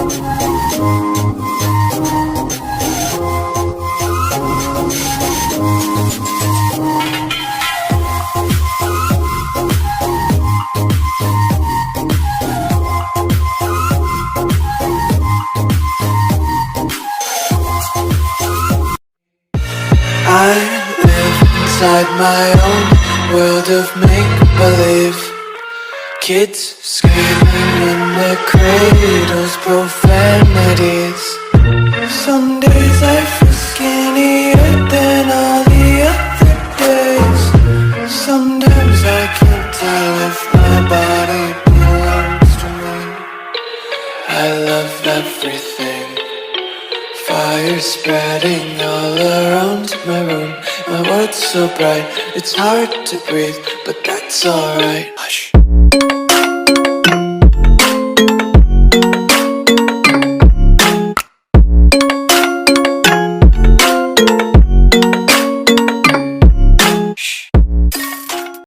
I live inside my own world of make-believe. Kids screaming in their cradles, profanities. Some days I feel skinnier than all the other days. Sometimes I can't tell if my body belongs to me. I love everything. Fire spreading all around my room. My world's so bright, it's hard to breathe, but that's alright.